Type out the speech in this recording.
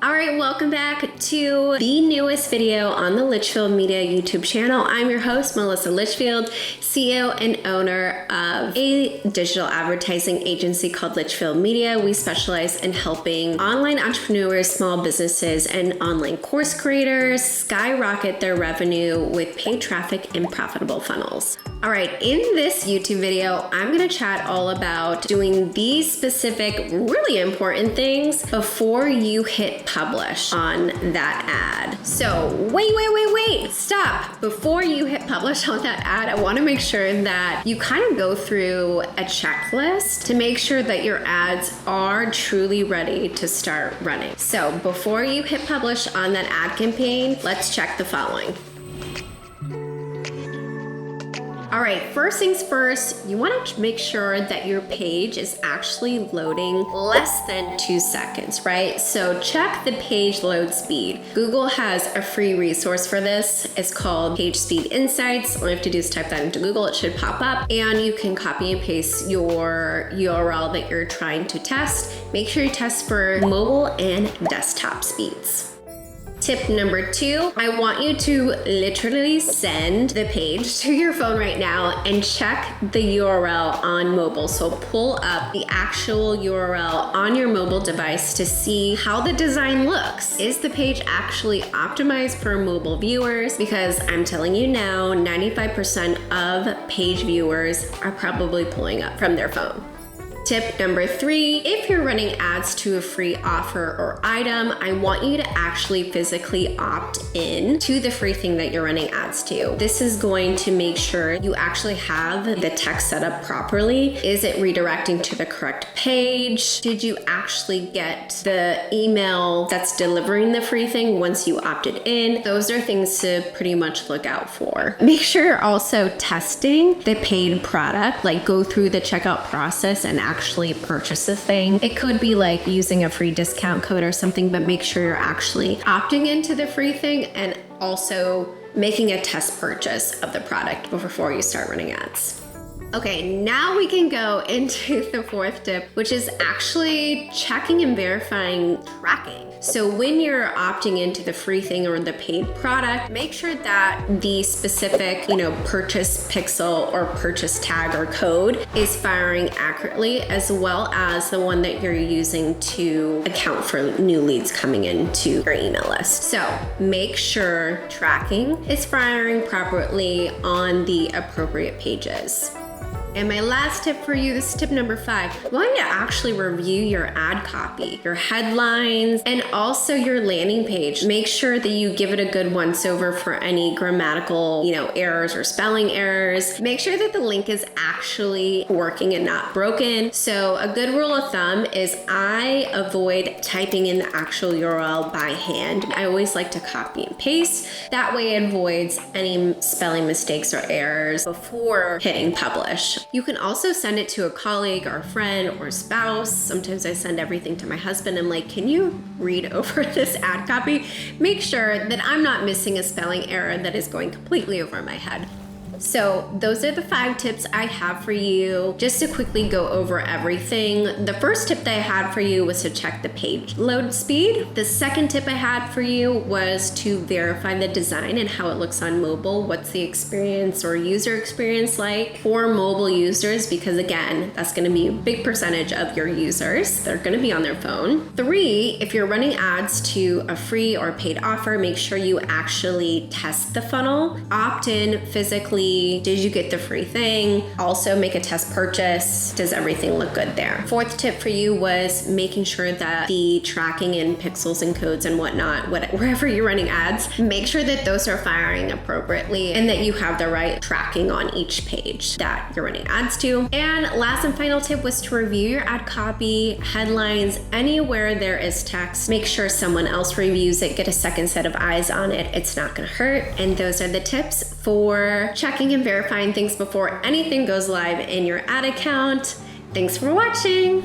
All right, welcome back to the newest video on the Litchfield Media YouTube channel. I'm your host, Melissa Litchfield, CEO and owner of a digital advertising agency called Litchfield Media. We specialize in helping online entrepreneurs, small businesses, and online course creators skyrocket their revenue with paid traffic and profitable funnels. All right, in this YouTube video, I'm gonna chat all about doing these specific, really important things before you hit publish on that ad. So wait, stop. Before you hit publish on that ad, I wanna make sure that you kind of go through a checklist to make sure that your ads are truly ready to start running. So before you hit publish on that ad campaign, let's check the following. All right, first things first, you want to make sure that your page is actually loading less than 2 seconds, right? So check the page load speed. Google has a free resource for this. It's called Page Speed Insights. All you have to do is type that into Google. It should pop up and you can copy and paste your URL that you're trying to test. Make sure you test for mobile and desktop speeds. Tip number 2, I want you to literally send the page to your phone right now and check the URL on mobile. So pull up the actual URL on your mobile device to see how the design looks. Is the page actually optimized for mobile viewers? Because I'm telling you now, 95% of page viewers are probably pulling up from their phone. Tip number 3, if you're running ads to a free offer or item, I want you to actually physically opt in to the free thing that you're running ads to. This is going to make sure you actually have the text set up properly. Is it redirecting to the correct page? Did you actually get the email that's delivering the free thing once you opted in? Those are things to pretty much look out for. Make sure you're also testing the paid product, like go through the checkout process and actually purchase the thing. It could be like using a free discount code or something, but make sure you're actually opting into the free thing and also making a test purchase of the product before you start running ads. Okay, now we can go into the 4th tip, which is actually checking and verifying tracking. So when you're opting into the free thing or the paid product, make sure that the specific, purchase pixel or purchase tag or code is firing accurately, as well as the one that you're using to account for new leads coming into your email list. So make sure tracking is firing properly on the appropriate pages. And my last tip for you, this is tip number 5. I want you to actually review your ad copy, your headlines, and also your landing page. Make sure that you give it a good once over for any grammatical, errors or spelling errors. Make sure that the link is actually working and not broken. So a good rule of thumb is I avoid typing in the actual URL by hand. I always like to copy and paste. That way it avoids any spelling mistakes or errors before hitting publish. You can also send it to a colleague or a friend or spouse. Sometimes I send everything to my husband. I'm like, can you read over this ad copy? Make sure that I'm not missing a spelling error that is going completely over my head. So those are the 5 tips I have for you. Just to quickly go over everything. The first tip that I had for you was to check the page load speed. The second tip I had for you was to verify the design and how it looks on mobile. What's the experience or user experience like for mobile users? Because again, that's gonna be a big percentage of your users. They're gonna be on their phone. 3, if you're running ads to a free or paid offer, make sure you actually test the funnel. Opt in physically. Did you get the free thing? Also make a test purchase. Does everything look good there? 4th tip for you was making sure that the tracking and pixels and codes and whatnot, wherever you're running ads, make sure that those are firing appropriately and that you have the right tracking on each page that you're running ads to. And last and final tip was to review your ad copy, headlines, anywhere there is text. Make sure someone else reviews it, get a second set of eyes on it. It's not gonna hurt. And those are the tips for checking and verifying things before anything goes live in your ad account. Thanks for watching.